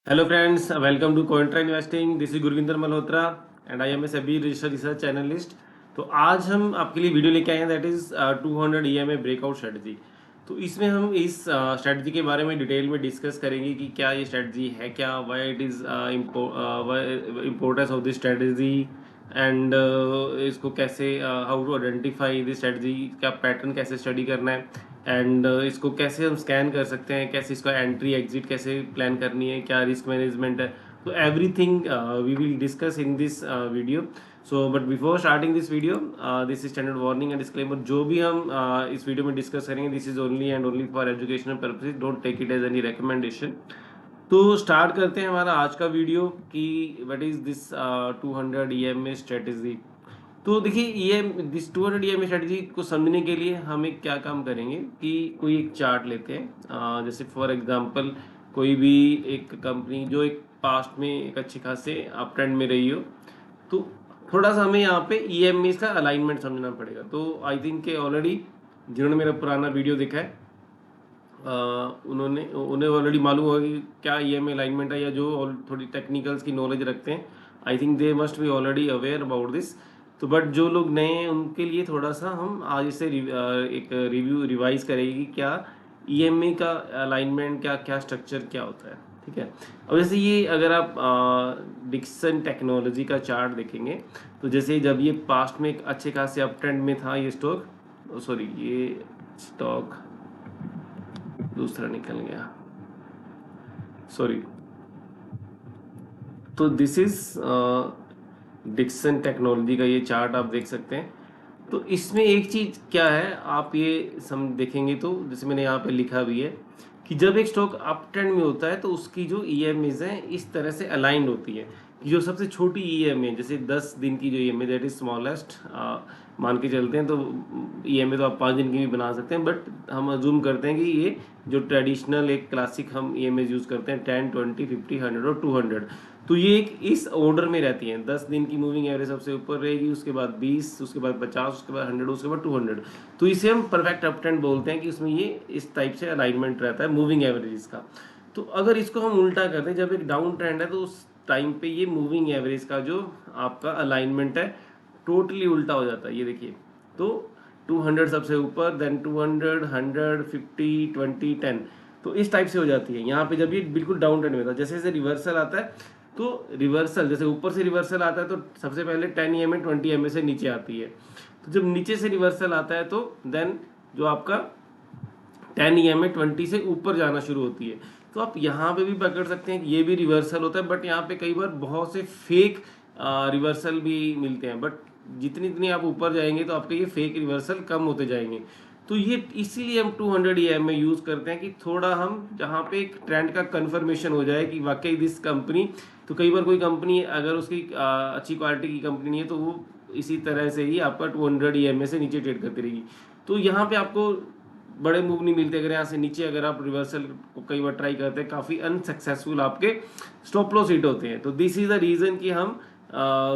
Hello friends, welcome to Cointra investing. This is Gurvinder Malhotra and I am a SEBI registered research analyst. तो आज हम आपके लिए वीडियो लेके आए हैं, that is 200 EMA breakout strategy. तो इसमें हम इस स्ट्रेटजी के बारे में डिटेल में डिस्कस करेंगे कि क्या ये स्ट्रेटजी है, क्या why it is importance of this strategy and इसको कैसे how to identify this strategy, क्या पैटर्न कैसे स्टडी करना है एंड इसको कैसे हम स्कैन कर सकते हैं, कैसे इसका एंट्री एग्जिट कैसे प्लान करनी है, क्या रिस्क मैनेजमेंट है। तो everything we will discuss in this video. So but before starting this video, this is standard warning and disclaimer. जो भी हम इस वीडियो में डिस्कस करेंगे, this is only and only for educational purposes, don't take it as any recommendation. तो start करते हैं हमारा आज का वीडियो कि what is this 200 EMA strategy. तो देखिए, ये दिस 200 EMA स्ट्रेटजी को समझने के लिए हम एक क्या काम करेंगे कि कोई एक चार्ट लेते हैं। जैसे फॉर एग्जांपल कोई भी एक कंपनी जो एक पास्ट में एक अच्छी खासे अप ट्रेंड में रही हो, तो थोड़ा सा हमें यहाँ पे EMA का अलाइनमेंट समझना पड़ेगा। तो आई थिंक कि ऑलरेडी जिन्होंने मेरा पुराना वीडियो देखा है, उन्हें ऑलरेडी मालूम होगा कि क्या EMA अलाइनमेंट है, या जो थोड़ी टेक्निकल्स की नॉलेज रखते हैं, I think they must be already aware about this. तो बट जो लोग नए हैं उनके लिए थोड़ा सा हम आज इसे एक रिव्यू रिवाइज करेंगे कि क्या EMA का अलाइनमेंट, क्या क्या स्ट्रक्चर क्या होता है। ठीक है। अब जैसे ये अगर आप डिक्सन टेक्नोलॉजी का चार्ट देखेंगे, तो जैसे जब ये पास्ट में एक अच्छे खासे अप ट्रेंड में था ये स्टॉक, सॉरी ये स्टॉक दूसरा निकल गया, सॉरी। तो दिस इज डिक्सन टेक्नोलॉजी का ये चार्ट आप देख सकते हैं। तो इसमें एक चीज क्या है, आप ये सम देखेंगे तो जैसे मैंने यहाँ पे लिखा भी है कि जब एक स्टॉक अप ट्रेंड में होता है तो उसकी जो EMAs हैं इस तरह से अलाइंड होती है कि जो सबसे छोटी EMA, जैसे 10 दिन की जो EMA दैट इज स्मॉलेस्ट मान के चलते हैं, तो EMA तो आप 5 दिन की भी बना सकते हैं, बट हम अजूम करते हैं कि ये जो ट्रेडिशनल एक क्लासिक हम EMAs यूज़ करते हैं 10, 20, 50, 100 और 200, तो ये एक इस ऑर्डर में रहती हैं। 10 दिन की मूविंग एवरेज सबसे ऊपर रहेगी, उसके बाद 20, उसके बाद 50, उसके बाद 100, उसके बाद 200। तो इसे हम परफेक्ट अप ट्रेंड बोलते हैं कि उसमें ये इस टाइप से अलाइनमेंट रहता है मूविंग एवरेज का। तो अगर इसको हम उल्टा कर दें, जब एक डाउन ट्रेंड है तो उस टाइम पे ये मूविंग एवरेज का जो आपका अलाइनमेंट है टोटली उल्टा हो जाता है। ये देखिए, तो 200 सबसे ऊपर, देन 200, 100, 50, 20, 10, तो इस टाइप से हो जाती है। यहाँ पे जब ये बिल्कुल डाउन ट्रेंड में था, जैसे जैसे रिवर्सल आता है, तो रिवर्सल जैसे ऊपर से रिवर्सल आता है तो सबसे पहले 10 EMA 20 EMA से नीचे आती है। तो जब नीचे से रिवर्सल आता है तो देन जो आपका 10 EMA 20 से ऊपर जाना शुरू होती है। तो आप यहाँ पे भी पकड़ सकते हैं कि ये भी रिवर्सल होता है, बट यहाँ पे कई बार बहुत से फेक रिवर्सल भी मिलते हैं, बट जितनी जितनी आप ऊपर जाएंगे तो आपके ये फेक रिवर्सल कम होते जाएंगे। तो ये इसीलिए हम 200 EMA यूज़ करते हैं कि थोड़ा हम जहाँ पे एक ट्रेंड का कन्फर्मेशन हो जाए कि वाकई दिस कंपनी, तो कई बार कोई कंपनी अगर उसकी अच्छी क्वालिटी की कंपनी नहीं है तो वो इसी तरह से ही आपका 200 EMA से नीचे ट्रेड करती रहेगी। तो यहाँ पे आपको बड़े मूव नहीं मिलते। अगर यहाँ से नीचे अगर आप रिवर्सल को कई बार ट्राई करते हैं, काफ़ी अनसक्सेसफुल आपके स्टॉप लॉस हिट होते हैं। तो दिस इज द रीज़न कि हम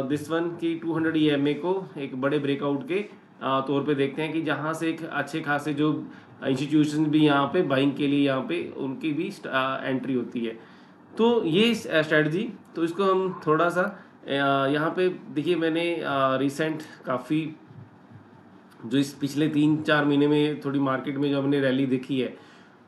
दिस वन की 200 EMA को एक बड़े ब्रेकआउट के तौर पे देखते हैं कि जहाँ से एक अच्छे खासे जो इंस्टीट्यूशन भी यहाँ पे बाइंग के लिए यहाँ पे उनकी भी एंट्री होती है। तो ये स्ट्रेटजी, तो इसको हम थोड़ा सा यहाँ पे देखिए, मैंने रिसेंट काफ़ी जो इस पिछले 3-4 महीने में थोड़ी मार्केट में जो हमने रैली देखी है,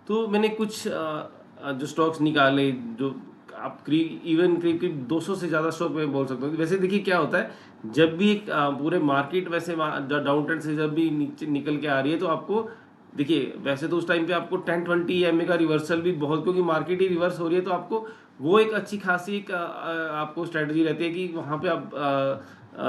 तो मैंने कुछ जो स्टॉक्स निकाले जो आप इवन करीब 200 से ज़्यादा स्टॉक मैं बोल सकता हूँ। वैसे देखिए क्या होता है, जब भी एक पूरे मार्केट वैसे डाउन ट्रेंड से जब भी नीचे निकल के आ रही है, तो आपको देखिए वैसे तो उस टाइम पे आपको 10-20 EMA का रिवर्सल भी बहुत, क्योंकि मार्केट ही रिवर्स हो रही है, तो आपको वो एक अच्छी खासी एक आपको स्ट्रेटजी रहती है कि वहाँ पे आप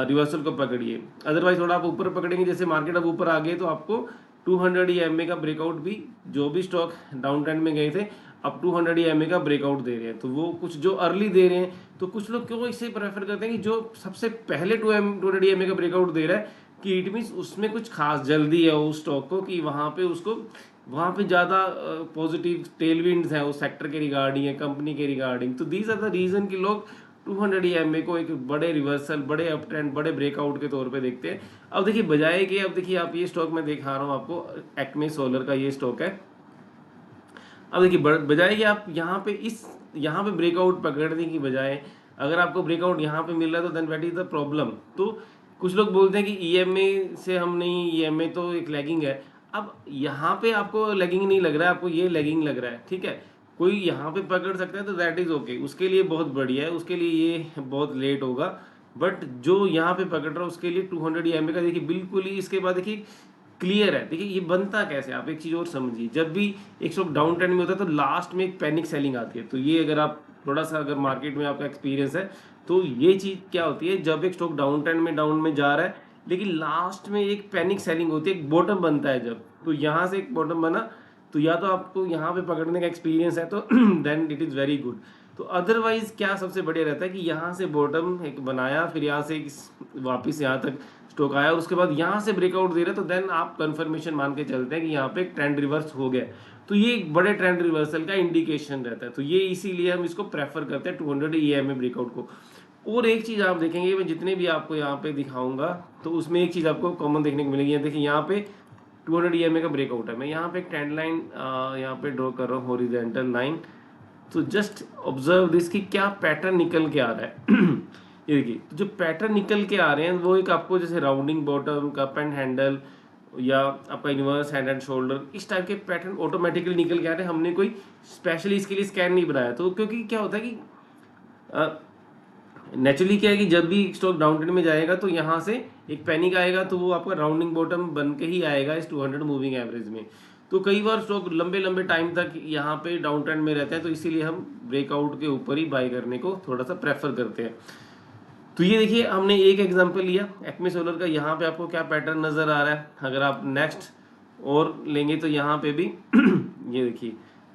रिवर्सल को पकड़िए। अदरवाइज थोड़ा आप ऊपर पकड़ेंगे, जैसे मार्केट अब ऊपर आ गए तो आपको 200 EMA का ब्रेकआउट भी, जो भी स्टॉक डाउन ट्रेंड में गए थे अब 200 EMA का ब्रेकआउट दे रहे हैं, तो वो कुछ जो अर्ली दे रहे हैं, तो कुछ लोग क्यों इसे प्रेफर करते हैं कि जो सबसे पहले 200 EMA का ब्रेकआउट दे रहा है, कि इट मीन्स उसमें कुछ खास जल्दी है उस स्टॉक को, कि वहाँ पे उसको वहाँ पे ज़्यादा पॉजिटिव टेलविंड्स हैं उस सेक्टर के रिगार्डिंग है, कंपनी के रिगार्डिंग। तो दीज आर द रीज़न कि लोग 200 EMA को एक बड़े रिवर्सल, बड़े अप ट्रेंड, बड़े ब्रेकआउट के तौर पे देखते हैं। अब देखिए बजाय कि, अब देखिए आप ये स्टॉक मैं दिखा रहा हूँ आपको, एक्मे सोलर का ये स्टॉक है। अब देखिए बजाय कि आप यहाँ पे ब्रेकआउट पकड़ने की बजाय अगर आपको ब्रेकआउट यहाँ पे मिल रहा है तो then what is the problem. तो कुछ लोग बोलते हैं कि ईएमए से हम नहीं, ईएमए तो एक लैगिंग है। अब यहाँ पे आपको लैगिंग नहीं लग रहा है, आपको ये लैगिंग लग रहा है, ठीक है। कोई यहाँ पे पकड़ सकता है तो दैट इज ओके, उसके लिए बहुत बढ़िया है, उसके लिए ये बहुत लेट होगा। बट जो यहाँ पे पकड़ रहा है उसके लिए 200 ईएमए का देखिए बिल्कुल ही, इसके बाद देखिए क्लियर है। देखिए ये बनता कैसे, आप एक चीज और समझिए, जब भी एक स्टॉक डाउन ट्रेंड में होता है तो लास्ट में एक पैनिक सेलिंग आती है। तो ये अगर आप थोड़ा सा अगर मार्केट में आपका एक्सपीरियंस है तो ये चीज क्या होती है, जब एक स्टॉक डाउन ट्रेंड में डाउन में जा रहा है लेकिन लास्ट में एक पैनिक सेलिंग होती है, एक बॉटम बनता है जब, तो यहाँ से एक बॉटम बना तो या तो आपको यहाँ पे पकड़ने का एक्सपीरियंस है तो then it is very good. तो अदरवाइज क्या सबसे बढ़िया रहता है कि यहाँ से बॉटम एक बनाया, फिर यहाँ से वापस यहाँ तक स्टॉक आया और उसके बाद यहाँ से ब्रेकआउट दे रहा है, तो देन आप कंफर्मेशन मान के चलते हैं कि यहाँ पे एक ट्रेंड रिवर्स हो गया। तो ये एक बड़े ट्रेंड रिवर्सल का इंडिकेशन रहता है। तो ये इसीलिए हम इसको प्रेफर करते हैं 200 ईएमए ब्रेकआउट को। और एक चीज़ आप देखेंगे, मैं जितने भी आपको यहाँ पे दिखाऊंगा तो उसमें एक चीज़ आपको कॉमन देखने को मिलेगी। देखिए यहाँ पे 200 ईएमए का ब्रेकआउट है, मैं यहाँ पे एक ट्रेंड लाइन यहाँ पे ड्रॉ कर रहा हूँ, हॉरिजॉन्टल लाइन। तो जस्ट ऑब्जर्व दिस कि क्या पैटर्न निकल के आ रहा है। ये देखिए, तो जो पैटर्न निकल के आ रहे हैं वो एक आपको जैसे rounding bottom, cup and handle या आपका इन्वर्स हैंड एंड शोल्डर, इस टाइप के पैटर्न ऑटोमेटिकली निकल के आ रहे हैं। हमने कोई स्पेशली इसके लिए स्कैन नहीं बनाया। तो क्योंकि क्या होता है कि नेचुरली क्या है कि जब भी स्टॉक डाउन ट्रेंड में जाएगा तो यहाँ से एक पैनिक आएगा तो वो आपका राउंडिंग बॉटम बन के ही आएगा इस 200 मूविंग एवरेज में। तो कई बार स्टॉक लंबे लंबे टाइम तक यहाँ पे डाउन ट्रेंड में रहता है, तो इसीलिए हम ब्रेकआउट के ऊपर ही बाय करने को थोड़ा सा प्रेफर करते हैं। तो ये देखिए हमने एक एग्जांपल लिया एक्मे सोलर का, यहाँ पे आपको क्या पैटर्न नजर आ रहा है। अगर आप नेक्स्ट और लेंगे तो यहाँ पे भी ये देखिए,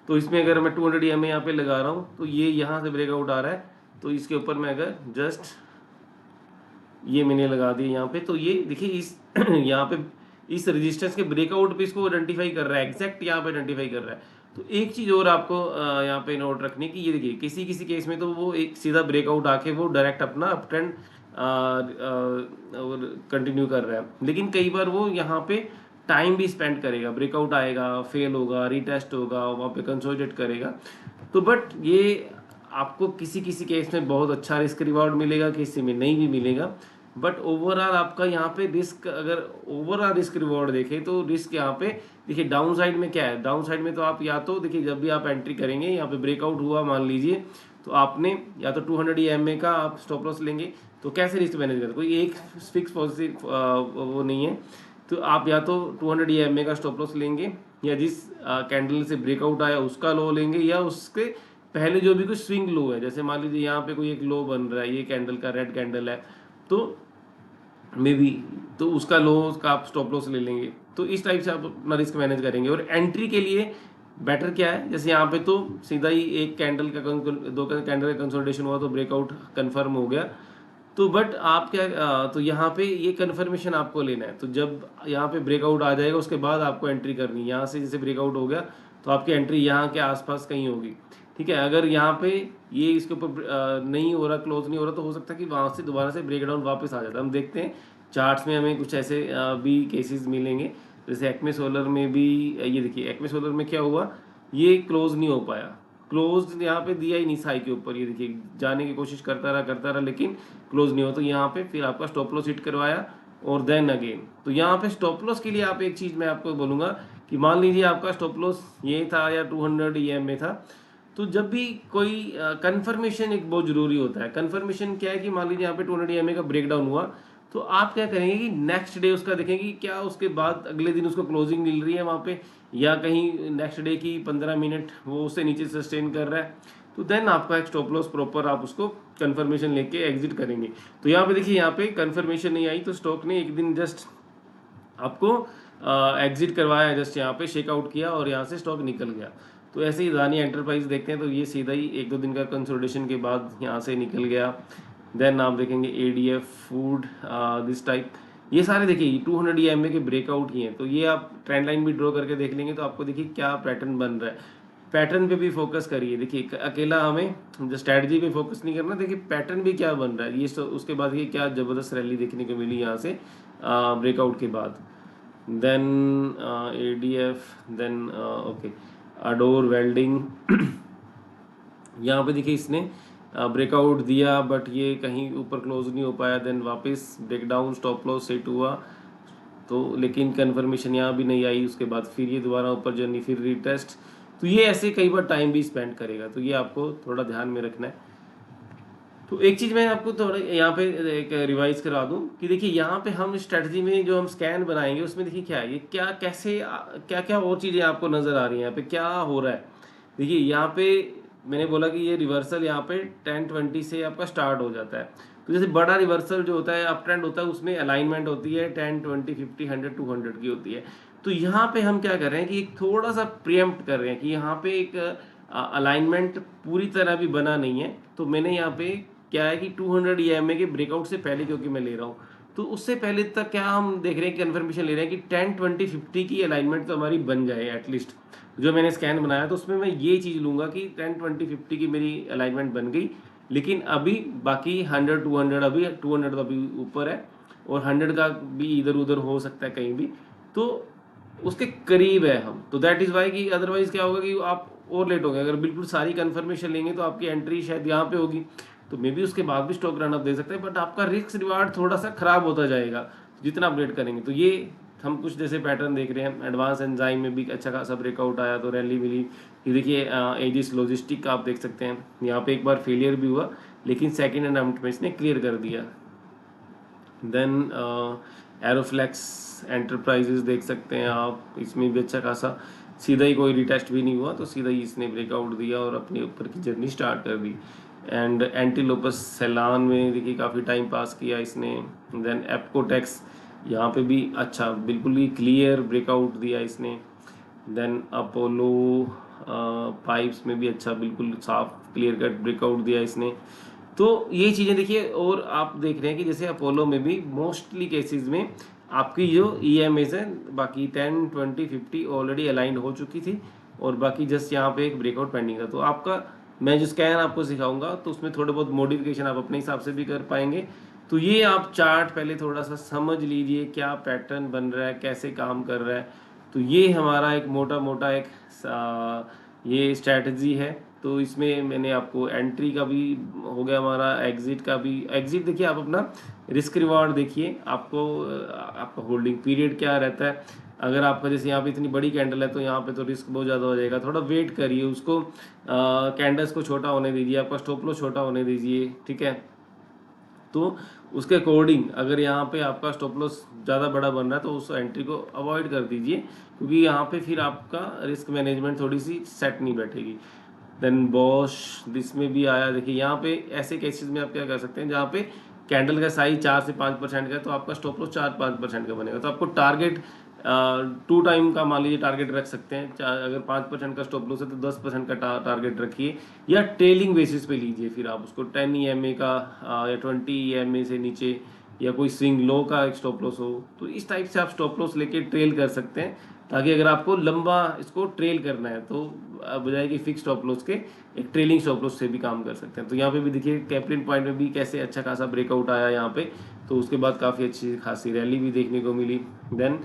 तो इसमें अगर मैं 200 ईएमए यहाँ पे लगा रहा हूँ तो ये यहाँ से ब्रेकआउट आ रहा है, तो इसके ऊपर मैं अगर जस्ट ये मैंने लगा दिया यहाँ पे, तो ये देखिए इस यहाँ पे इस रेजिस्टेंस के ब्रेकआउट पे इसको आइडेंटिफाई कर रहा है, एग्जैक्ट यहाँ पे आइडेंटिफाई कर रहा है। तो एक चीज़ और आपको यहाँ पे नोट रखने की, ये देखिए किसी किसी केस में तो वो एक सीधा ब्रेकआउट आके वो डायरेक्ट अपना अप ट्रेंड और कंटिन्यू कर रहा है, लेकिन कई बार वो यहाँ पे टाइम भी स्पेंड करेगा, ब्रेकआउट आएगा, फेल होगा, रीटेस्ट होगा, वहाँ पे कंसोलिडेट करेगा। तो बट ये आपको किसी किसी केस में बहुत अच्छा रिस्क रिवॉर्ड मिलेगा, किसी में नहीं भी मिलेगा। बट ओवरऑल आपका यहाँ पे रिस्क, अगर ओवरऑल रिस्क रिवॉर्ड देखें तो रिस्क यहाँ पे देखिए डाउन साइड में क्या है। डाउन साइड में तो आप या तो देखिए जब भी आप एंट्री करेंगे यहाँ पे ब्रेकआउट हुआ मान लीजिए, तो आपने या तो 200 ईएमए का आप स्टॉप लॉस लेंगे। तो कैसे रिस्क मैनेज करते, कोई एक फिक्स पॉजिटिव वो नहीं है। तो आप या तो 200 ईएमए का स्टॉप लॉस लेंगे, या जिस कैंडल से ब्रेकआउट आया उसका लो लेंगे, या उसके पहले जो भी कुछ स्विंग लो है, जैसे मान लीजिए यहाँ पे कोई एक लो बन रहा है, ये कैंडल का रेड कैंडल है, तो मे बी तो उसका लो का आप स्टॉप लॉस ले लेंगे। तो इस टाइप से आप अपना रिस्क मैनेज करेंगे। और एंट्री के लिए बेटर क्या है, जैसे यहाँ पे तो सीधा ही एक कैंडल का दो कैंडल का कंसोलिडेशन हुआ तो ब्रेकआउट कंफर्म हो गया। तो बट आप क्या तो यहाँ पे ये कंफर्मेशन आपको लेना है। तो जब यहाँ पे ब्रेकआउट आ जाएगा उसके बाद आपको एंट्री करनी है। यहाँ से जैसे ब्रेकआउट हो गया तो आपकी एंट्री यहाँ के आसपास कहीं होगी, ठीक है। अगर यहाँ पे ये इसके ऊपर नहीं हो रहा, क्लोज नहीं हो रहा, तो हो सकता है कि वहाँ से दोबारा से ब्रेकडाउन वापस आ जाता है। हम देखते हैं चार्ट्स में हमें कुछ ऐसे भी केसेस मिलेंगे। जैसे एक्मे सोलर में भी ये देखिए, एक्मे सोलर में क्या हुआ, ये क्लोज नहीं हो पाया, क्लोज यहाँ पे दिया ही नहीं साई के ऊपर। ये देखिए जाने की कोशिश करता रहा लेकिन क्लोज नहीं हो। तो यहाँ पे फिर आपका स्टॉप लॉस हिट करवाया और देन अगेन। तो यहाँ पे स्टॉप लॉस के लिए आप एक चीज़ मैं आपको बोलूँगा कि मान लीजिए आपका स्टॉप लॉस ये था या 200 ईएमए था, तो जब भी कोई कंफर्मेशन एक बहुत जरूरी होता है। कंफर्मेशन क्या है कि मान लीजिए यहाँ पे 200 ईएमए का ब्रेकडाउन हुआ, तो आप क्या करेंगे कि नेक्स्ट डे उसका देखेंगे कि क्या उसके बाद अगले दिन उसको क्लोजिंग मिल रही है वहाँ पे, या कहीं नेक्स्ट डे की 15 मिनट वो उससे नीचे सस्टेन कर रहा है। तो देन आपका एक स्टॉप लॉस प्रॉपर आप उसको कंफर्मेशन लेके एग्जिट करेंगे। तो यहाँ पे देखिए, यहाँ पे कंफर्मेशन नहीं आई तो स्टॉक ने एक दिन जस्ट आपको एग्जिट करवाया, जस्ट यहाँ पे शेकआउट किया और यहाँ से स्टॉक निकल गया। तो ऐसे ही अदानी एंटरप्राइज देखते हैं तो ये सीधा ही 1-2 दिन का कंसोलिडेशन के बाद यहाँ से निकल गया। देन आप देखेंगे एडीएफ फूड दिस टाइप, ये सारे देखिए 200 ईएमए के ब्रेकआउट ही हैं। तो ये आप ट्रेंड लाइन भी ड्रॉ करके देख लेंगे तो आपको देखिए क्या पैटर्न बन रहा है। पैटर्न पे भी फोकस करिए। देखिए अकेला हमें जो स्ट्रैटेजी पे फोकस नहीं करना, देखिए पैटर्न भी क्या बन रहा है। ये उसके बाद ये क्या ज़बरदस्त रैली देखने को मिली यहाँ से ब्रेकआउट के बाद। देन एडीएफ, देन ओके, अडोर वेल्डिंग यहाँ पे देखिए इसने ब्रेकआउट दिया बट ये कहीं ऊपर क्लोज नहीं हो पाया, देन वापस break down, stop loss set हुआ तो, लेकिन कन्फर्मेशन यहाँ भी नहीं आई, उसके बाद फिर ये दोबारा ऊपर जर्नी, फिर रीटेस्ट। तो ये ऐसे कई बार टाइम भी स्पेंड करेगा, तो ये आपको थोड़ा ध्यान में रखना है। तो एक चीज़ मैं आपको थोड़ा यहाँ पे एक रिवाइज करा दूं कि देखिए यहाँ पे हम स्ट्रेटजी में जो हम स्कैन बनाएंगे उसमें देखिए क्या है, ये क्या कैसे क्या क्या और चीज़ें आपको नज़र आ रही हैं, यहाँ पे क्या हो रहा है। देखिए यहाँ पे मैंने बोला कि ये रिवर्सल यहाँ पे 10-20 से आपका स्टार्ट हो जाता है। तो जैसे बड़ा रिवर्सल जो होता है, अप ट्रेंड होता है, उसमें अलाइनमेंट होती है 10, 20, 50, 100, 200 की होती है। तो यहाँ पे हम क्या कर रहे हैं कि एक थोड़ा सा प्रियम्प्ट कर रहे हैं कि यहाँ पे एक अलाइनमेंट पूरी तरह भी बना नहीं है। तो मैंने यहाँ पे क्या है कि 200 EMA के ब्रेकआउट से पहले क्योंकि मैं ले रहा हूँ, तो उससे पहले तक क्या हम देख रहे हैं, कन्फर्मेशन ले रहे हैं कि 10, 20, 50 की अलाइनमेंट तो हमारी बन जाए एटलीस्ट। जो मैंने स्कैन बनाया तो उसमें मैं ये चीज़ लूँगा कि 10, 20, 50 की मेरी अलाइनमेंट बन गई, लेकिन अभी बाकी 100, 200, अभी 200 तो अभी ऊपर है और 100 का भी इधर उधर हो सकता है कहीं भी, तो उसके करीब है हम। तो दैट इज़ वाई कि अदरवाइज क्या होगा कि आप और लेट होंगे। अगर बिल्कुल सारी कन्फर्मेशन लेंगे तो आपकी एंट्री शायद यहाँ पे होगी, तो मे बी उसके बाद भी स्टॉक रन अप दे सकते हैं, बट आपका रिस्क रिवार्ड थोड़ा सा खराब होता जाएगा जितना अपडेट करेंगे। तो ये हम कुछ जैसे पैटर्न देख रहे हैं, एडवांस एंजाइम में भी अच्छा खासा ब्रेकआउट आया तो रैली मिली। ये देखिए एजिस लॉजिस्टिक का आप देख सकते हैं, यहाँ पे एक बार फेलियर भी हुआ लेकिन सेकेंड अटेम्प्ट में इसने क्लियर कर दिया। देन एरोफ्लेक्स एंटरप्राइजेज देख सकते हैं आप, इसमें भी अच्छा खासा सीधा ही कोई रिटेस्ट भी नहीं हुआ तो सीधा ही इसने ब्रेकआउट दिया और अपने ऊपर की जर्नी स्टार्ट कर दी। एंड एंटीलोपस सेलान में देखिए काफ़ी टाइम पास किया इसने। देन एप्कोटेक्स यहाँ पे भी अच्छा बिल्कुल ही क्लियर ब्रेकआउट दिया इसने। देन अपोलो पाइप्स में भी अच्छा बिल्कुल साफ क्लियर कट ब्रेकआउट दिया इसने। तो ये चीज़ें देखिए, और आप देख रहे हैं कि जैसे अपोलो में भी मोस्टली केसेस में आपकी जो EMAs है बाकी 10, 20, 50 ऑलरेडी अलाइंड हो चुकी थी और बाकी जस्ट यहाँ पे एक ब्रेकआउट पेंडिंग था। तो आपका मैं जो स्कैन आपको सिखाऊंगा तो उसमें थोड़े बहुत मॉडिफिकेशन आप अपने हिसाब से भी कर पाएंगे। तो ये आप चार्ट पहले थोड़ा सा समझ लीजिए, क्या पैटर्न बन रहा है, कैसे काम कर रहा है। तो ये हमारा एक मोटा मोटा एक ये स्ट्रैटेजी है। तो इसमें मैंने आपको एंट्री का भी हो गया हमारा, एग्जिट का भी। एग्जिट देखिए आप अपना रिस्क रिवार्ड देखिए, आपको आपका होल्डिंग पीरियड क्या रहता है। अगर आपका जैसे यहाँ पे इतनी बड़ी कैंडल है तो यहाँ पे तो रिस्क बहुत ज़्यादा हो जाएगा, थोड़ा वेट करिए उसको, कैंडल्स को छोटा होने दीजिए, आपका स्टॉप लॉस छोटा होने दीजिए, ठीक है। तो उसके अकॉर्डिंग अगर यहाँ पे आपका स्टॉप लॉस ज़्यादा बड़ा बन रहा है तो उस एंट्री को अवॉइड कर दीजिए, क्योंकि यहाँ पे फिर आपका रिस्क मैनेजमेंट थोड़ी सी सेट नहीं बैठेगी। देन बॉश दिस में भी आया, देखिए यहाँ पे ऐसे केसेस में आप क्या कर सकते हैं जहाँ पे कैंडल का साइज 4 से 5% का है तो आपका स्टॉप लॉस 4-5% का बनेगा। तो आपको टारगेट 2 टाइम का मान लीजिए टारगेट रख सकते हैं। अगर 5% का स्टॉप लॉस है तो 10% का टारगेट रखिए, या ट्रेलिंग बेसिस पे लीजिए फिर आप उसको 10 EMA का या 20 EMA से नीचे, या कोई स्विंग लो का एक स्टॉप लॉस हो, तो इस टाइप से आप स्टॉप लॉस लेके ट्रेल कर सकते हैं, ताकि अगर आपको लंबा इसको ट्रेल करना है तो बजाय कि फिक्स स्टॉप लॉस के एक ट्रेलिंग स्टॉप लॉस से भी काम कर सकते हैं। तो यहाँ पे भी देखिए कैप्लिन पॉइंट में भी कैसे अच्छा खासा ब्रेकआउट आया यहाँ पे, तो उसके बाद काफ़ी अच्छी खासी रैली भी देखने को मिली। देन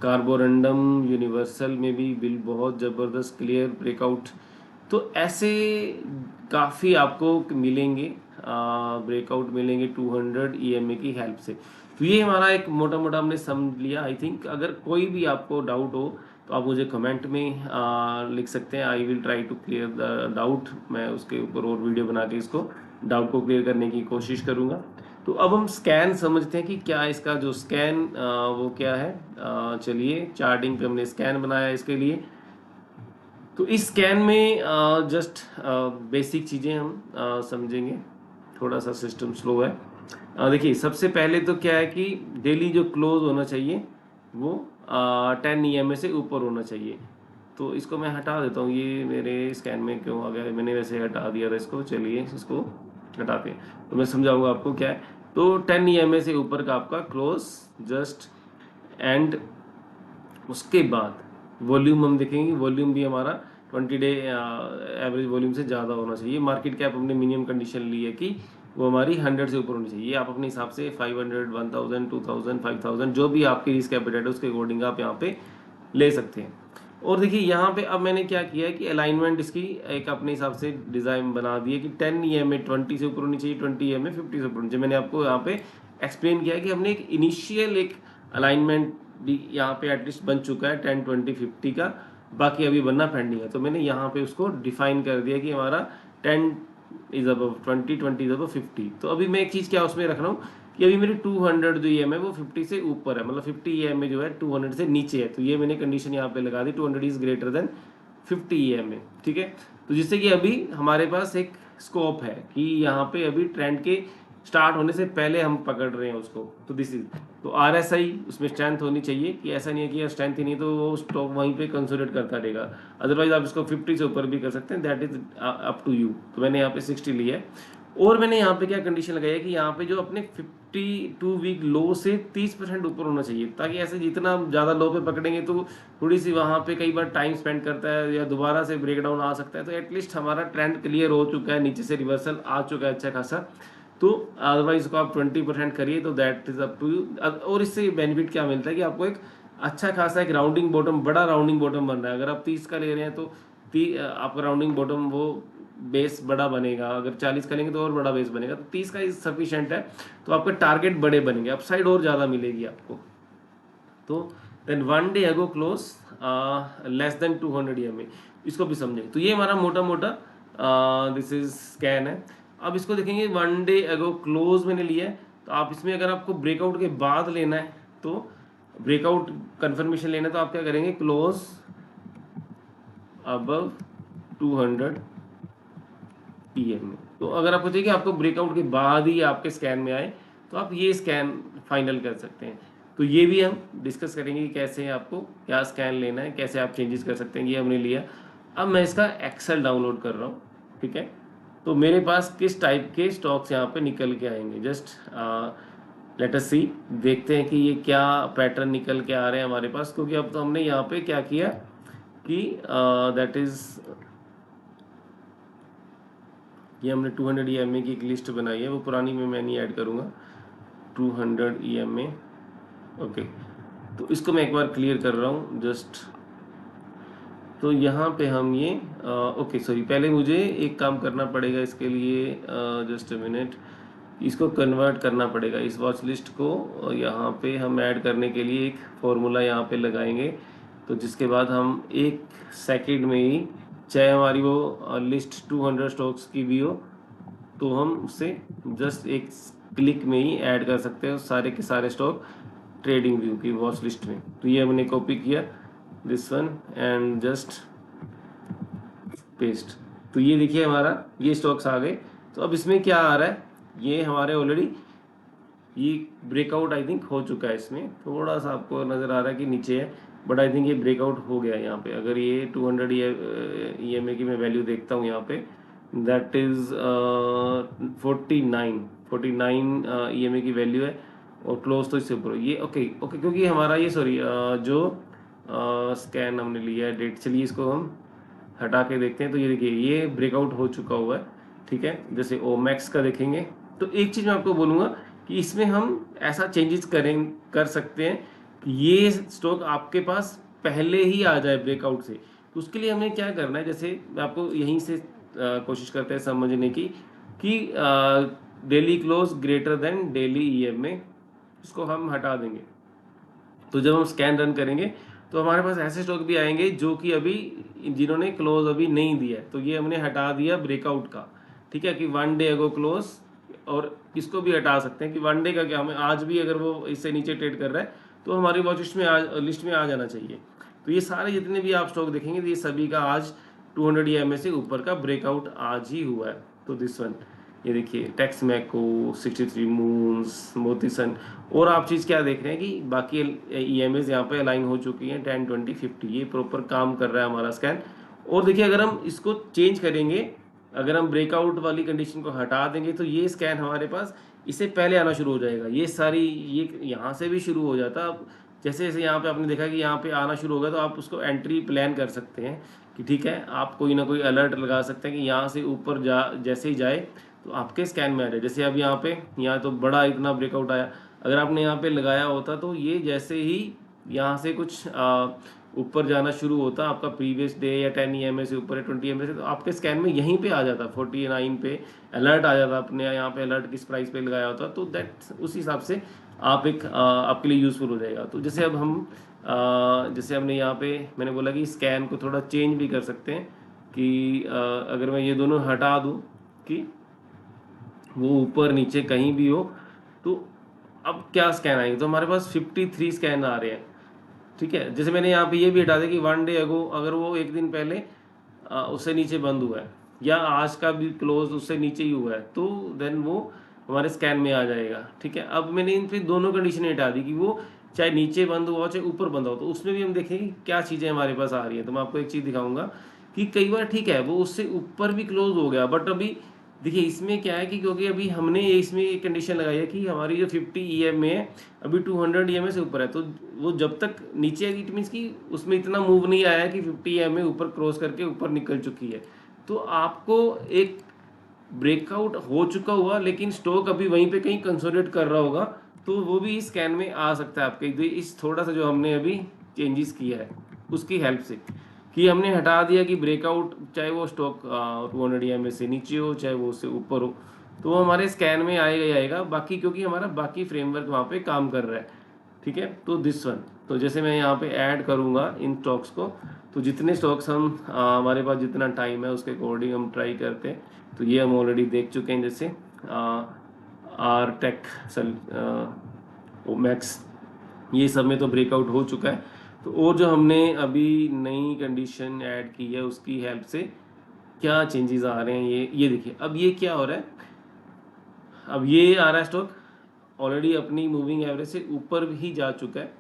कार्बोरंडम यूनिवर्सल में भी बिल बहुत ज़बरदस्त क्लियर ब्रेकआउट। तो ऐसे काफ़ी आपको मिलेंगे ब्रेकआउट मिलेंगे 200 EMA की हेल्प से। तो ये हमारा एक मोटा मोटा हमने समझ लिया। आई थिंक अगर कोई भी आपको डाउट हो तो आप मुझे कमेंट में लिख सकते हैं, I will try to clear the doubt. मैं उसके ऊपर और वीडियो बना के इसको डाउट को क्लियर करने की कोशिश करूँगा। तो अब हम स्कैन समझते हैं कि क्या इसका जो स्कैन वो क्या है। चलिए चार्टिंग पे हमने स्कैन बनाया इसके लिए। तो इस स्कैन में जस्ट बेसिक चीज़ें हम समझेंगे, थोड़ा सा सिस्टम स्लो है। देखिए सबसे पहले तो क्या है कि डेली जो क्लोज होना चाहिए वो 10 EMA से ऊपर होना चाहिए। तो इसको मैं हटा देता हूँ, ये मेरे स्कैन में क्यों आ गया, मैंने वैसे हटा दिया था इसको। चलिए इसको हटाते हैं तो मैं समझाऊंगा आपको क्या है। तो 10 EMA से ऊपर का आपका क्लोज जस्ट, एंड उसके बाद वॉल्यूम हम देखेंगे, वॉल्यूम भी हमारा 20 डे एवरेज वॉल्यूम से ज़्यादा होना चाहिए। मार्केट कैप हमने मिनिमम कंडीशन ली है कि वो हमारी 100 से ऊपर होनी चाहिए। आप अपने हिसाब से 500, 1000, 2000, 5000 जो भी आपकी रिस्क एपेटाइट है उसके अकॉर्डिंग आप यहाँ पे ले सकते हैं। और देखिए यहाँ पे अब मैंने क्या किया है कि अलाइनमेंट इसकी एक अपने हिसाब से डिज़ाइन बना दी है कि 10 EMA 20 से ऊपर होनी चाहिए, 20 EMA 50 से ऊपर होनी चाहिए। मैंने आपको यहाँ पे एक्सप्लेन किया है कि हमने एक इनिशियल एक अलाइनमेंट भी यहाँ पे एटलीस्ट बन चुका है 10 20 50 का, बाकी अभी बनना पेंडिंग है। तो मैंने यहाँ पे उसको डिफाइन कर दिया कि हमारा 10 इज अबव 20, 20 इज अबव 50। तो अभी मैं एक चीज़ क्या उसमें रख रहा हूँ कि अभी मेरी 200 जो EM है वो 50 से ऊपर है, मतलब 50 EM जो है 200 से नीचे है। तो ये मैंने कंडीशन यहाँ पे लगा दी, 200 इज ग्रेटर देन 50 EM, ठीक है। तो जिससे कि अभी हमारे पास एक स्कोप है कि यहाँ पे अभी ट्रेंड के स्टार्ट होने से पहले हम पकड़ रहे हैं उसको। तो दिस इज, तो RSI उसमें स्ट्रेंथ होनी चाहिए कि ऐसा नहीं है कि स्ट्रेंथ ही नहीं तो वो स्टॉक वहीं पे कंसोलिडेट करता रहेगा। अदरवाइज आप इसको 50 से ऊपर भी कर सकते हैं, that is up to you. तो मैंने यहाँ पे 60 लिया है। और मैंने यहाँ पे क्या कंडीशन लगाई है कि यहाँ पे जो अपने 52 वीक लो से 30% ऊपर होना चाहिए, ताकि ऐसे जितना हम ज़्यादा लो पे पकड़ेंगे तो थोड़ी सी वहाँ पे कई बार टाइम स्पेंड करता है या दोबारा से ब्रेकडाउन आ सकता है। तो एटलीस्ट हमारा ट्रेंड क्लियर हो चुका है, नीचे से रिवर्सल आ चुका है अच्छा खासा। तो अदरवाइज इसको आप 20% करिए तो that is up to you. और इससे बेनिफिट क्या मिलता है कि आपको एक अच्छा खासा एक राउंडिंग बॉटम, बड़ा राउंडिंग बॉटम बन रहा है। अगर आप 30 का ले रहे हैं तो आपका राउंडिंग बॉटम वो बेस बड़ा बनेगा, अगर 40 का लेंगे तो और बड़ा बेस बनेगा। तो 30 का सफिशिएंट है, तो आपके टारगेट बड़े बनेंगे, अपसाइड और ज़्यादा मिलेगी आपको। तो देन 1 डे अगो क्लोज लेस देन 200 EMA, इसको भी समझे। तो ये हमारा मोटा मोटा दिस इज स्कैन है। अब इसको देखेंगे 1 डे अगो क्लोज मैंने लिया है। तो आप इसमें अगर आपको ब्रेकआउट के बाद लेना है तो ब्रेकआउट कंफर्मेशन लेना है तो आप क्या करेंगे, क्लोज अबव 200 EMA। तो अगर आपको चाहिए कि आपको ब्रेकआउट के बाद ही आपके स्कैन में आए तो आप ये स्कैन फाइनल कर सकते हैं। तो ये भी हम डिस्कस करेंगे कि कैसे आपको क्या स्कैन लेना है, कैसे आप चेंजेस कर सकते हैं। ये हमने लिया। अब मैं इसका एक्सेल डाउनलोड कर रहा हूँ, ठीक है। तो मेरे पास किस टाइप के स्टॉक्स यहाँ पे निकल के आएंगे, जस्ट लेट अस सी, देखते हैं कि ये क्या पैटर्न निकल के आ रहे हैं हमारे पास। क्योंकि अब तो हमने यहाँ पे क्या किया कि दैट इज ये हमने 200 EMA की एक लिस्ट बनाई है, वो पुरानी में मैं नहीं ऐड करूँगा। 200 EMA, ओके। तो इसको मैं एक बार क्लियर कर रहा हूँ जस्ट। तो यहाँ पे हम ये ओके सॉरी, पहले मुझे एक काम करना पड़ेगा इसके लिए, जस्ट अ मिनट। इसको कन्वर्ट करना पड़ेगा इस वॉच लिस्ट को, यहाँ पे हम ऐड करने के लिए एक फॉर्मूला यहाँ पे लगाएंगे। तो जिसके बाद हम एक सेकंड में ही, चाहे हमारी वो लिस्ट 200 स्टॉक्स की भी हो, तो हम उससे जस्ट एक क्लिक में ही ऐड कर सकते हैं सारे के सारे स्टॉक ट्रेडिंग व्यू की वॉच लिस्ट में। तो ये हमने कॉपी किया this one and just paste. तो ये देखिए हमारा ये स्टॉक्स आ गए। तो अब इसमें क्या आ रहा है, ये हमारे ऑलरेडी ये ब्रेकआउट आई थिंक हो चुका है। इसमें थोड़ा सा आपको नज़र आ रहा है कि नीचे है, बट आई थिंक ये ब्रेकआउट हो गया है यहाँ पे। अगर ये 200 EMA की मैं वैल्यू देखता हूँ यहाँ पे, दैट इज 49 EMA की वैल्यू है और क्लोज तो इससे ऊपर ये ओके ओके। क्योंकि हमारा ये सॉरी जो स्कैन हमने लिया है डेट, चलिए इसको हम हटा के देखते हैं। तो ये देखिए ये ब्रेकआउट हो चुका हुआ है, ठीक है। जैसे ओमैक्स का देखेंगे तो एक चीज़ मैं आपको बोलूँगा कि इसमें हम ऐसा चेंजेस कर सकते हैं कि ये स्टॉक आपके पास पहले ही आ जाए ब्रेकआउट से। तो उसके लिए हमें क्या करना है, जैसे मैं आपको यहीं से कोशिश करते हैं समझने की कि daily close greater than daily EMA, इसको हम हटा देंगे। तो जब हम स्कैन रन करेंगे तो हमारे पास ऐसे स्टॉक भी आएंगे जो कि अभी जिन्होंने क्लोज अभी नहीं दिया है। तो ये हमने हटा दिया ब्रेकआउट का, ठीक है, कि 1 डे अगो क्लोज। और इसको भी हटा सकते हैं कि 1 डे का क्या, हमें आज भी अगर वो इससे नीचे ट्रेड कर रहा है तो हमारी वॉच लिस्ट में आ जाना चाहिए। तो ये सारे जितने भी आप स्टॉक देखेंगे तो ये सभी का आज 200 EMA से ऊपर का ब्रेकआउट आज ही हुआ है। तो दिस वन ये देखिए टेक्स मैको, 63 मून्स, मोतीसन। और आप चीज़ क्या देख रहे हैं कि बाकी EMAs यहाँ पे अलाइन हो चुकी हैं 10 20 50, ये प्रॉपर काम कर रहा है हमारा स्कैन। और देखिए अगर हम इसको चेंज करेंगे, अगर हम ब्रेकआउट वाली कंडीशन को हटा देंगे तो ये स्कैन हमारे पास इससे पहले आना शुरू हो जाएगा। ये सारी ये यहाँ से भी शुरू हो जाता। अब जैसे जैसे यहाँ पे आपने देखा कि यहाँ पे आना शुरू होगा तो आप उसको एंट्री प्लान कर सकते हैं कि ठीक है, आप कोई ना कोई अलर्ट लगा सकते हैं कि यहाँ से ऊपर जैसे ही जाए तो आपके स्कैन में आ जाए। जैसे अब यहाँ पे यहाँ तो बड़ा इतना ब्रेकआउट आया, अगर आपने यहाँ पे लगाया होता तो ये जैसे ही यहाँ से कुछ ऊपर जाना शुरू होता आपका प्रीवियस डे या 10 EMA से ऊपर है, 20 EMA से, तो आपके स्कैन में यहीं पे आ जाता 49 पे अलर्ट आ जाता, अपने यहाँ पे अलर्ट किस प्राइस पे लगाया होता, तो दैट उस हिसाब से आप एक आपके लिए यूज़फुल हो जाएगा। तो जैसे अब हम जैसे हमने यहाँ पे मैंने बोला कि स्कैन को थोड़ा चेंज भी कर सकते हैं कि अगर मैं ये दोनों हटा दूँ कि वो ऊपर नीचे कहीं भी हो, तो अब क्या स्कैन आएंगे, तो हमारे पास 53 स्कैन आ रहे हैं। ठीक है, जैसे मैंने यहाँ पे ये भी हटा दिया कि 1 डे अगो अगर वो एक दिन पहले उससे नीचे बंद हुआ है या आज का भी क्लोज उससे नीचे ही हुआ है, तो देन वो हमारे स्कैन में आ जाएगा। ठीक है, अब मैंने इन पे दोनों कंडीशन हटा दी कि वो चाहे नीचे बंद हुआ हो चाहे ऊपर बंद हो, तो उसमें भी हम देखेंगे कि क्या चीज़ें हमारे पास आ रही हैं। तो मैं आपको एक चीज़ दिखाऊंगा कि कई बार ठीक है वो उससे ऊपर भी क्लोज हो गया, बट अभी देखिए इसमें क्या है कि क्योंकि अभी हमने इसमें एक कंडीशन लगाई है कि हमारी जो 50 EMA है अभी 200 EMA से ऊपर है, तो वो जब तक नीचे है इट मीन्स कि उसमें इतना मूव नहीं आया है कि 50 EMA ऊपर क्रॉस करके ऊपर निकल चुकी है। तो आपको एक ब्रेकआउट हो चुका हुआ लेकिन स्टॉक अभी वहीं पे कहीं कंसोलिडेट कर रहा होगा, तो वो भी इस स्कैन में आ सकता है आपके, इस थोड़ा सा जो हमने अभी चेंजेस किया है उसकी हेल्प से, कि हमने हटा दिया कि ब्रेकआउट चाहे वो स्टॉक 200 EMA से नीचे हो चाहे वो उससे ऊपर हो, तो वो हमारे स्कैन में आएगा ही आएगा, बाकी क्योंकि हमारा बाकी फ्रेमवर्क वहाँ पे काम कर रहा है। ठीक है, तो दिस वन, तो जैसे मैं यहाँ पे ऐड करूँगा इन स्टॉक्स को, तो जितने स्टॉक्स हम हमारे पास जितना टाइम है उसके अकॉर्डिंग हम ट्राई करते हैं। तो ये हम ऑलरेडी देख चुके हैं, जैसे आर टेक मैक्स, ये सब में तो ब्रेकआउट हो चुका है। तो और जो हमने अभी नई कंडीशन ऐड की है उसकी हेल्प से क्या चेंजेस आ रहे हैं, ये देखिए अब ये क्या हो रहा है, अब ये आ रहा है स्टॉक ऑलरेडी अपनी मूविंग एवरेज से ऊपर ही जा चुका है,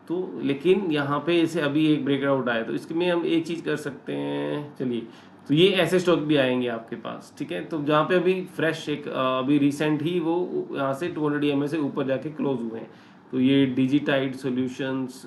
तो लेकिन यहाँ पे जैसे अभी एक ब्रेकआउट आया, तो इसमें हम एक चीज़ कर सकते हैं, चलिए तो ये ऐसे स्टॉक भी आएंगे आपके पास। ठीक है, तो जहाँ पे अभी फ्रेश एक अभी रिसेंट ही वो यहाँ से 200 EMA से ऊपर जाके क्लोज हुए हैं, तो ये डिजिटाइड सॉल्यूशंस,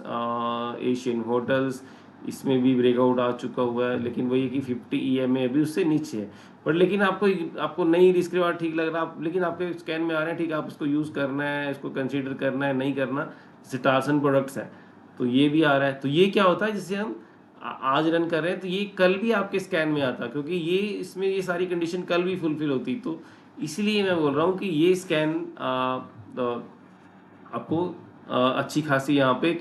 एशियन होटल्स, इसमें भी ब्रेकआउट आ चुका हुआ है, लेकिन वही है कि 50 EMA अभी उससे नीचे है, बट लेकिन आपको नहीं रिस्क रिवार्ड ठीक लग रहा, लेकिन आपके स्कैन में आ रहे हैं, ठीक है आप इसको यूज़ करना है, इसको कंसीडर करना है नहीं करना, जैसे टार्सन प्रोडक्ट्स है तो ये भी आ रहा है। तो ये क्या होता है, जैसे हम आज रन कर रहे हैं तो ये कल भी आपके स्कैन में आता, क्योंकि ये इसमें ये सारी कंडीशन कल भी फुलफिल होती, तो इसलिए मैं बोल रहा हूँ कि ये स्कैन आपको अच्छी खासी यहाँ पे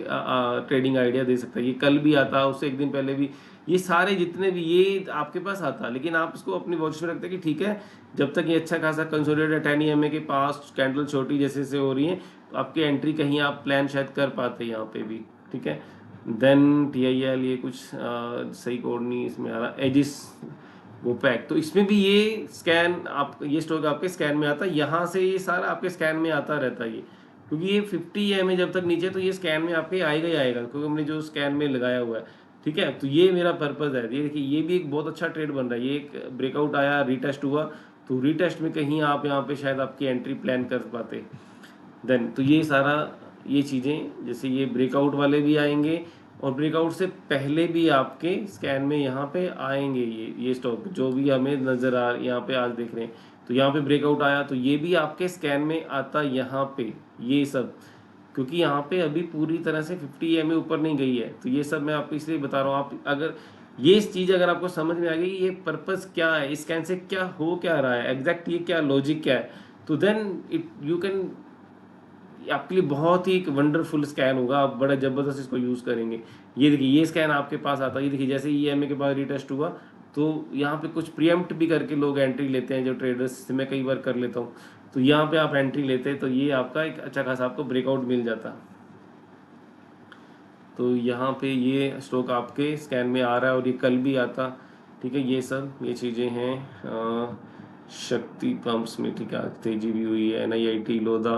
ट्रेडिंग आइडिया दे सकता है। ये कल भी आता, उससे एक दिन पहले भी, ये सारे जितने भी ये आपके पास आता, लेकिन आप इसको अपनी वॉच में रखते हैं कि ठीक है जब तक ये अच्छा खासा कंसोलिडेटेड 10 EMA के पास कैंडल छोटी जैसे से हो रही है, तो आपकी एंट्री कहीं आप प्लान शायद कर पाते हैं यहाँ पे भी। ठीक है, देन TIL, ये कुछ सही कोड नहीं इसमें आ रहा, एजिस वो पैक, तो इसमें भी ये स्कैन आप ये स्टॉक आपके स्कैन में आता है, यहाँ से ये सारा आपके स्कैन में आता रहता है ये, क्योंकि ये 50 EMA जब तक नीचे तो ये स्कैन में आपके आएगा ही आएगा, क्योंकि हमने जो स्कैन में लगाया हुआ है। ठीक है, तो ये मेरा पर्पज़ है। ये देखिए ये भी एक बहुत अच्छा ट्रेड बन रहा है, ये एक ब्रेकआउट आया, रीटेस्ट हुआ, तो रीटेस्ट में कहीं आप यहाँ पे शायद आपकी एंट्री प्लान कर पाते। देन तो ये सारा ये चीज़ें जैसे ये ब्रेकआउट वाले भी आएंगे और ब्रेकआउट से पहले भी आपके स्कैन में यहाँ पे आएंगे ये स्टॉक जो भी हमें नज़र आ यहाँ पे आज देख रहे हैं, तो यहाँ पे ब्रेकआउट आया तो ये भी आपके स्कैन में आता यहाँ पे, ये सब क्योंकि यहाँ पे अभी पूरी तरह से 50 EMA ऊपर नहीं गई है, तो ये सब मैं आपको इसलिए बता रहा हूँ। आप अगर ये चीज़ अगर आपको समझ में आ गई ये पर्पस क्या है, इस स्कैन से क्या हो क्या रहा है एग्जैक्ट, ये क्या लॉजिक क्या है, तो देन इट यू कैन, आपके लिए बहुत ही एक वंडरफुल स्कैन होगा, आप बड़ा ज़बरदस्त इसको यूज़ करेंगे। ये देखिए ये स्कैन आपके पास आता है, ये देखिए जैसे EMA के बाद रिटेस्ट हुआ तो यहाँ पे कुछ प्रीएम्प्ट भी करके लोग एंट्री लेते हैं, जो ट्रेडर्स मैं कई बार कर लेता हूँ, तो यहाँ पे आप एंट्री लेते हैं तो ये आपका एक अच्छा खासा आपको ब्रेकआउट मिल जाता। तो यहाँ पे ये स्टॉक आपके स्कैन में आ रहा है और ये कल भी आता। ठीक है, ये सब ये चीज़ें हैं शक्ति पंप्स में। ठीक है, आज तेजी भी हुई है, NIIT लोधा,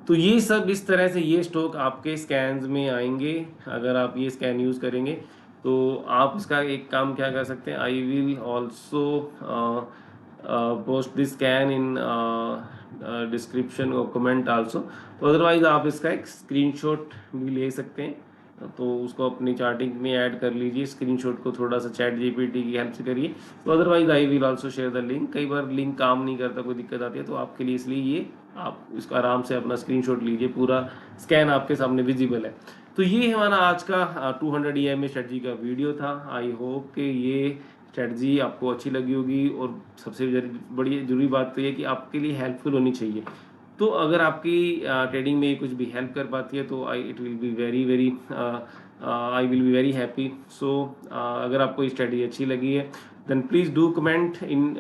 तो ये सब इस तरह से ये स्टॉक आपके स्कैन्स में आएंगे। अगर आप ये स्कैन यूज़ करेंगे तो आप इसका एक काम क्या कर सकते हैं, I will also post this scan in description और कमेंट आल्सो, तो अदरवाइज आप इसका एक स्क्रीनशॉट भी ले सकते हैं, तो उसको अपनी चार्टिंग में ऐड कर लीजिए, स्क्रीनशॉट को थोड़ा सा ChatGPT की हेल्प से करिए, तो otherwise I will also share the link. कई बार लिंक काम नहीं करता, कोई दिक्कत आती है, तो आपके लिए इसलिए ये आप इसको आराम से अपना स्क्रीनशॉट लीजिए, पूरा स्कैन आपके सामने विजिबल है। तो ये हमारा आज का 200 EMA स्ट्रेटजी का वीडियो था। आई होप कि ये स्ट्रेटजी आपको अच्छी लगी होगी, और सबसे बड़ी ज़रूरी बात तो ये कि आपके लिए हेल्पफुल होनी चाहिए। तो अगर आपकी ट्रेडिंग में कुछ भी हेल्प कर पाती है तो I will be very happy. So अगर आपको ये स्ट्रेटजी अच्छी लगी है then please do comment in,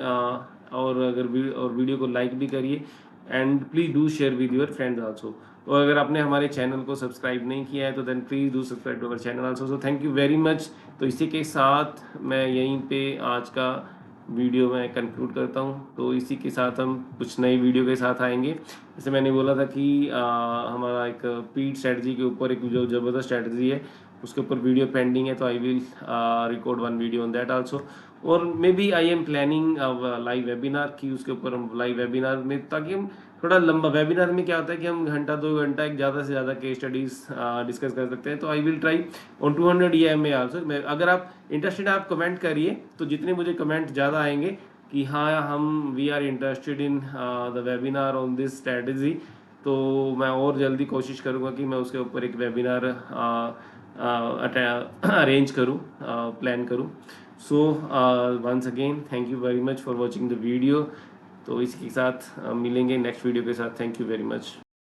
और वीडियो को लाइक भी करिए, and please do share with your friends also. और अगर आपने हमारे चैनल को सब्सक्राइब नहीं किया है तो then please do subscribe to our channel also. So thank you very much. तो इसी के साथ मैं यहीं पे आज का वीडियो में कंक्लूड करता हूँ। तो इसी के साथ हम कुछ नई वीडियो के साथ आएंगे। जैसे मैंने बोला था कि हमारा एक पीट स्ट्रेटजी के ऊपर एक जो ज़बरदस्त स्ट्रेटजी है उसके ऊपर वीडियो पेंडिंग है, तो I will record one video on that also. और maybe I am planning live webinar की, उसके ऊपर हम लाइव वेबिनार में, ताकि हम थोड़ा लंबा, वेबिनार में क्या होता है कि हम घंटा 2 घंटा एक ज़्यादा से ज़्यादा केस स्टडीज़ डिस्कस कर सकते हैं। तो I will try on 200 EMA also. अगर आप इंटरेस्टेड आप कमेंट करिए, तो जितने मुझे कमेंट ज़्यादा आएंगे कि हाँ हम we are interested in the webinar on this strategy, तो मैं और जल्दी कोशिश करूँगा कि मैं उसके ऊपर एक वेबिनार अरेंज करूँ, प्लान करूँ। So once again thank you very much for watching the video. तो इसी के साथ मिलेंगे नेक्स्ट वीडियो के साथ। Thank you very much.